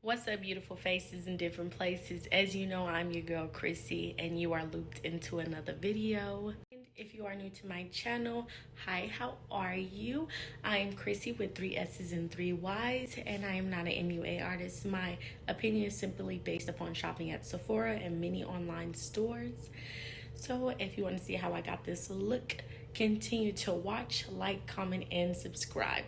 What's up, beautiful faces in different places? As you know, I'm your girl Chrissy, and you are looped into another video. And if you are new to my channel, hi, how are you? I am Chrissy with 3 S's and 3 Y's, and I am not an MUA artist. My opinion is simply based upon shopping at Sephora and many online stores. So if you want to see how I got this look, continue to watch, like, comment, and subscribe.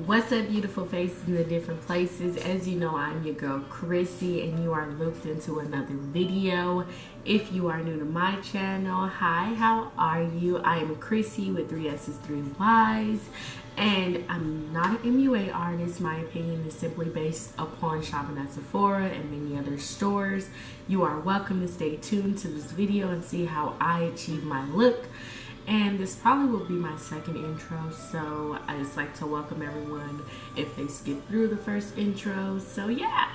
What's up, beautiful faces in the different places? As you know, I'm your girl Chrissy, and you are looped into another video. If you are new to my channel, hi, how are you? I am Chrissy with 3 S's 3 Y's, and I'm not an MUA artist. My opinion is simply based upon shopping at Sephora and many other stores. You are welcome to stay tuned to this video and see how I achieve my look. And this probably will be my second intro, so I just like to welcome everyone if they skip through the first intro. So yeah,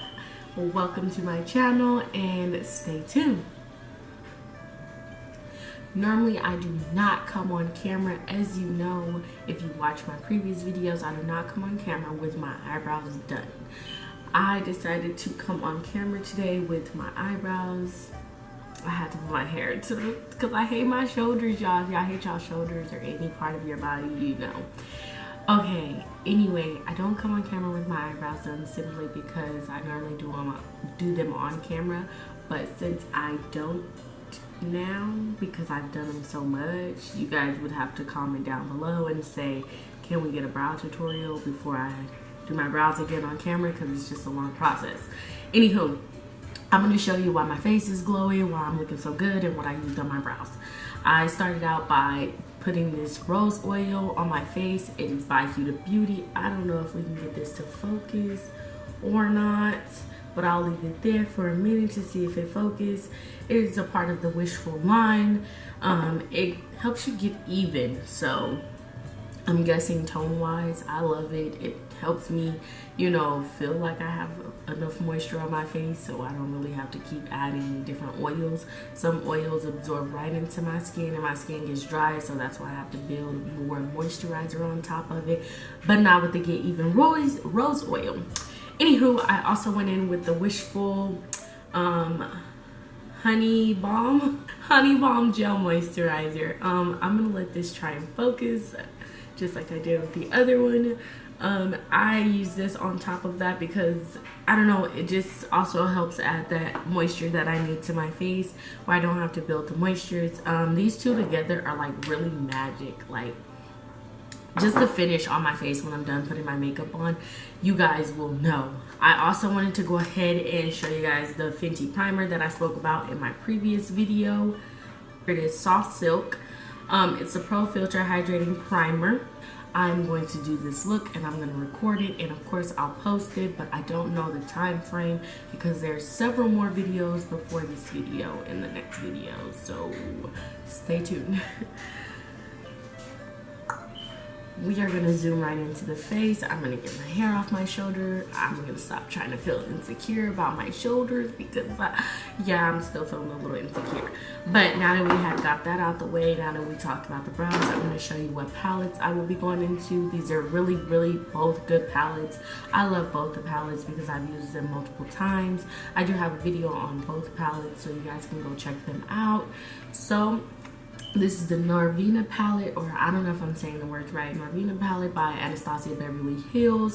well, welcome to my channel and stay tuned. Normally I do not come on camera. As you know, if you watch my previous videos, I do not come on camera with my eyebrows done. I decided to come on camera today with my eyebrows. I had to put my hair to because I hate my shoulders, y'all. If y'all hate y'all shoulders or any part of your body, you know. Okay, anyway, I don't come on camera with my eyebrows done simply because I normally do them on camera. But since I don't now, because I've done them so much, you guys would have to comment down below and say, can we get a brow tutorial before I do my brows again on camera, because it's just a long process. Anywho, I'm going to show you why my face is glowing, why I'm looking so good, and what I used on my brows. I started out by putting this rose oil on my face. It is by Huda Beauty. I don't know if we can get this to focus or not, but I'll leave it there for a minute to see if it focuses. It is a part of the Wishful line. It helps you get even, so I'm guessing tone-wise, I love it. It helps me, you know, feel like I have enough moisture on my face, so I don't really have to keep adding different oils. Some oils absorb right into my skin, and my skin gets dry, so that's why I have to build more moisturizer on top of it, but not with the Get Even rose oil. Anywho, I also went in with the Wishful honey balm gel moisturizer. I'm gonna let this try and focus just like I did with the other one. I use this on top of that because, I don't know, it just also helps add that moisture that I need to my face where I don't have to build the moistures. These two together are like really magic. Like, just the finish on my face when I'm done putting my makeup on, you guys will know. I also wanted to go ahead and show you guys the Fenty primer that I spoke about in my previous video. It is Soft Silk. It's a Pro Filter Hydrating Primer. I'm going to do this look and I'm going to record it, and of course I'll post it, but I don't know the time frame because there's several more videos before this video in the next video, so stay tuned. We are going to zoom right into the face. I'm going to get my hair off my shoulder. I'm going to stop trying to feel insecure about my shoulders because, yeah, I'm still feeling a little insecure. But now that we have got that out the way, now that we talked about the brows, I'm going to show you what palettes I will be going into. These are really, really both good palettes. I love both the palettes because I've used them multiple times. I do have a video on both palettes, so you guys can go check them out. So this is the NORVINA palette, or I don't know if I'm saying the words right, NORVINA palette by Anastasia Dip Brow.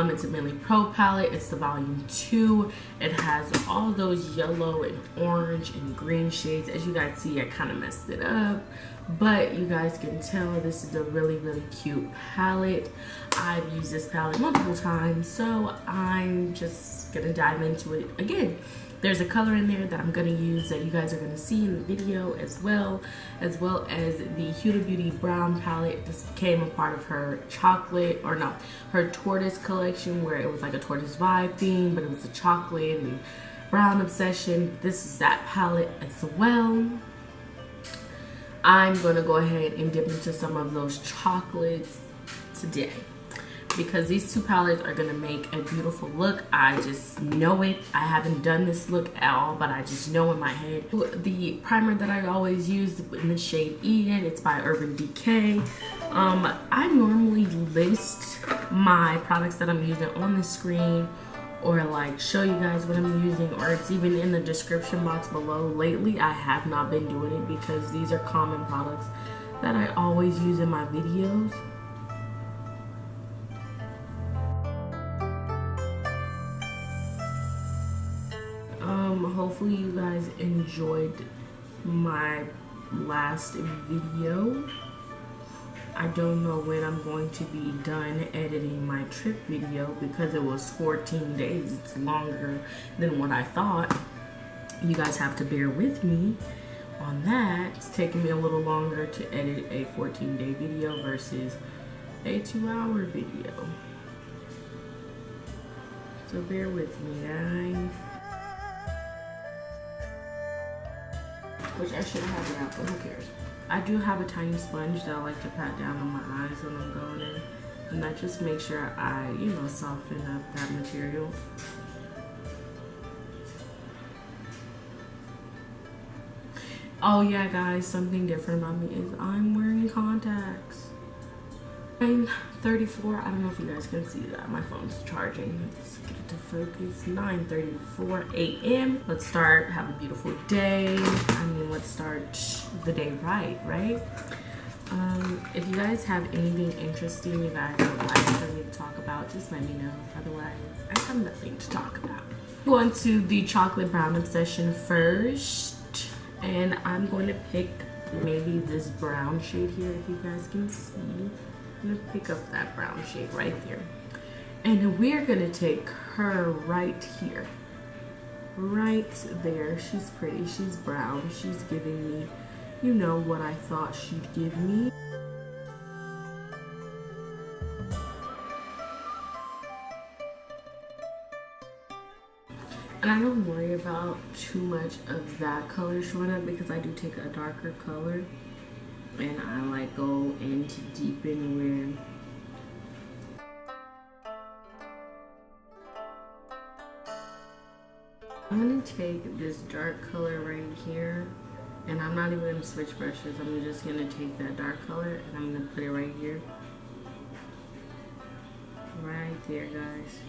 It's a Millie Pro palette. It's the volume 2. It has all those yellow and orange and green shades. As you guys see, I kind of messed it up, but you guys can tell this is a really, really cute palette. I've used this palette multiple times, so I'm just gonna dive into it again. There's a color in there that I'm gonna use that you guys are gonna see in the video as well as the Huda Beauty Brown palette. This became a part of her chocolate, or no, her tortoise collection, where it was like a tortoise vibe theme, but it was a chocolate and brown obsession. This is that palette as well. I'm gonna go ahead and dip into some of those chocolates today, because these two palettes are gonna make a beautiful look. I just know it. I haven't done this look at all, but I just know in my head. The primer that I always use in the shade Eden, it's by Urban Decay. I normally list my products that I'm using on the screen, or like show you guys what I'm using, or it's even in the description box below. Lately I have not been doing it because these are common products that I always use in my videos. Hopefully you guys enjoyed my last video. I don't know when I'm going to be done editing my trip video because it was 14 days. It's longer than what I thought. You guys have to bear with me on that. It's taking me a little longer to edit a 14-day video versus a 2-hour video. So bear with me, guys. Which I should have it out, but who cares? I do have a tiny sponge that I like to pat down on my eyes when I'm going in, and that just makes sure I, you know, soften up that material. Oh yeah, guys, something different about me is I'm wearing contacts. I'm 34. I don't know if you guys can see that. My phone's charging. Let's get it to focus. 9:34 a.m. Let's start. Have a beautiful day. I mean, let's start the day right? If you guys have anything interesting you guys would like for me to talk about, just let me know. Otherwise, I have nothing to talk about. Going to the chocolate brown obsession first, and I'm going to pick maybe this brown shade here, if you guys can see. I'm gonna pick up that brown shade right there, and we're gonna take her right here, right there. She's pretty, she's brown, she's giving me, you know, what I thought she'd give me. And I don't worry about too much of that color showing up because I do take a darker color and I like go in to deepen where I'm gonna take this dark color right here, and I'm not even gonna switch brushes. I'm just gonna take that dark color and I'm gonna put it right here, right there, guys.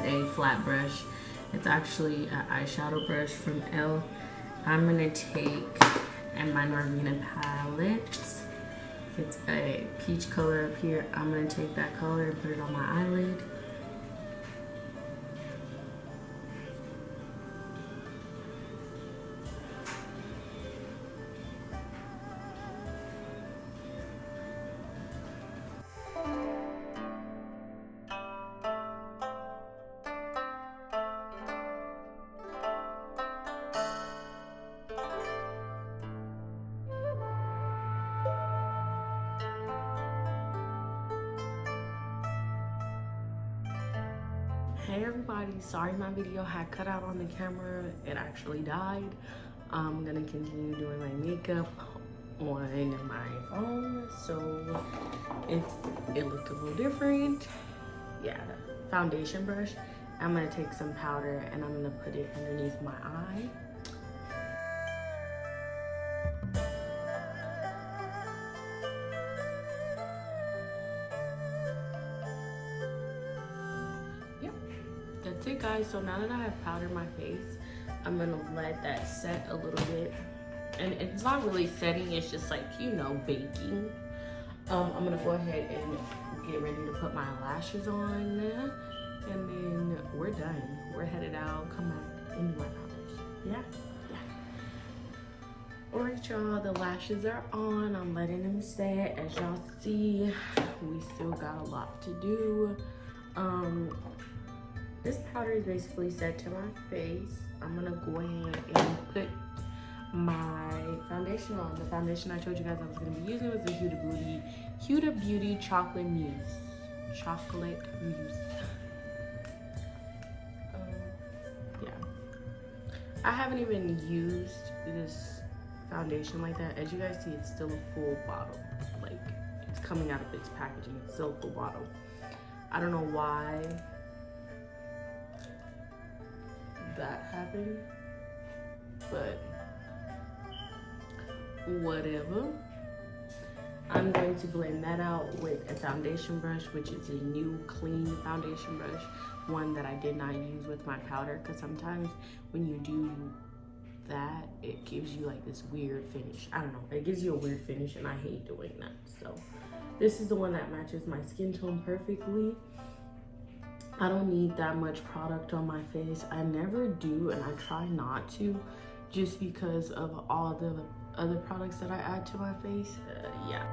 A flat brush. It's actually an eyeshadow brush from Elle. I'm gonna take in my NORVINA palette. It's a peach color up here. I'm gonna take that color and put it on my eyelid. Hey everybody, sorry my video had cut out on the camera. It actually died. I'm gonna continue doing my makeup on my phone, so if it looked a little different, yeah, foundation brush. I'm gonna take some powder and I'm gonna put it underneath my eye. That's it, guys. So now that I have powdered my face, I'm gonna let that set a little bit, and it's not really setting, it's just like, you know, baking. I'm gonna go ahead and get ready to put my lashes on there, and then we're done. We're headed out. Come back and do my powders. Yeah. Alright y'all, the lashes are on. I'm letting them set. As y'all see, we still got a lot to do. This powder is basically set to my face. I'm gonna go ahead and put my foundation on. The foundation I told you guys I was gonna be using was the Huda Beauty Chocolate Mousse. Yeah. I haven't even used this foundation like that. As you guys see, it's still a full bottle. Like, it's coming out of its packaging. It's still a full bottle. I don't know why that happened, but whatever. I'm going to blend that out with a foundation brush, which is a new clean foundation brush, one that I did not use with my powder, because sometimes when you do that, it gives you like this weird finish. I don't know, it gives you a weird finish and I hate doing that. So this is the one that matches my skin tone perfectly. I don't need that much product on my face. I never do, and I try not to, just because of all the other products that I add to my face. Yeah.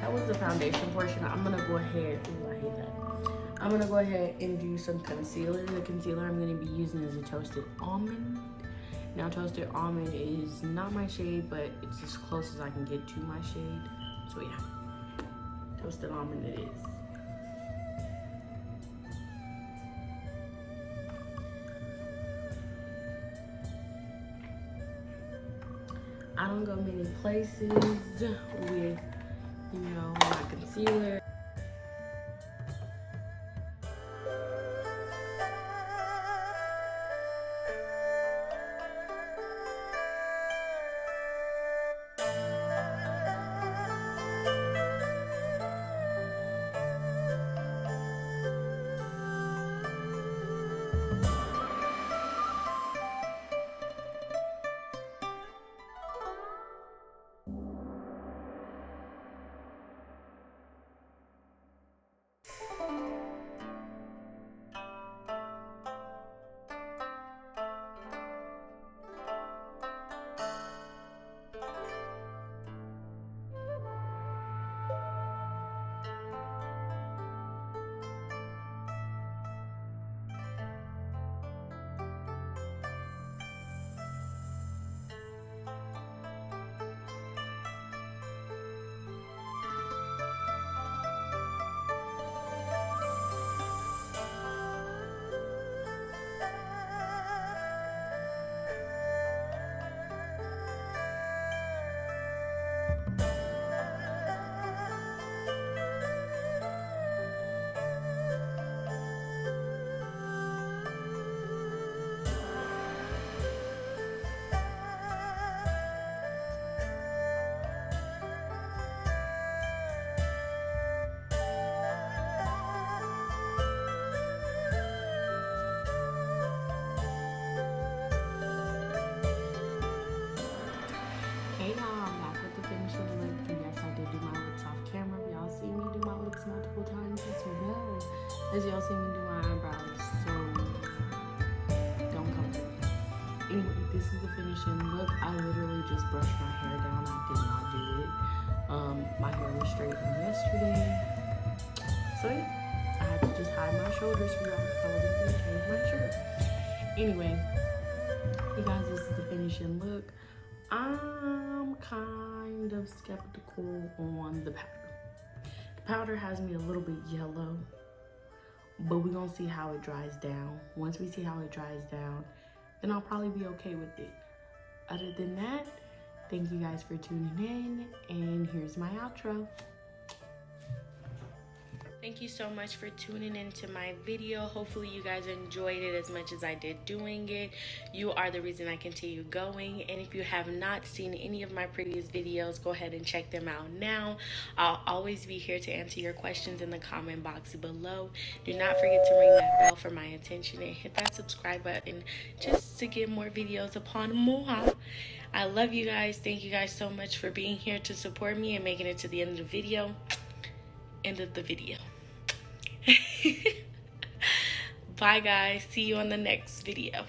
That was the foundation portion. I'm gonna go ahead, ooh, I hate that. I'm gonna go ahead and do some concealer. The concealer I'm gonna be using is a Toasted Almond. Now, Toasted Almond is not my shade, but it's as close as I can get to my shade. So yeah, Toasted Almond it is. I don't go many places with, you know, my concealer. Multiple times as well, as y'all see me do my eyebrows, so don't come for me. Anyway, this is the finishing look. I literally just brushed my hair down. I did not do it. My hair was straight from yesterday, so yeah, I had to just hide my shoulders for y'all because I wasn't gonna change my shirt. Anyway, you guys, this is the finishing look. I'm kind of skeptical on the powder. The powder has me a little bit yellow, but we're gonna see how it dries down. Once we see how it dries down, then I'll probably be okay with it. Other than that, thank you guys for tuning in, and here's my outro. Thank you so much for tuning into my video. Hopefully you guys enjoyed it as much as I did doing it. You are the reason I continue going. And if you have not seen any of my previous videos, go ahead and check them out now. I'll always be here to answer your questions in the comment box below. Do not forget to ring that bell for my attention and hit that subscribe button just to get more videos upon Mousse. I love you guys. Thank you guys so much for being here to support me and making it to the end of the video. End of the video. Bye guys, see you on the next video.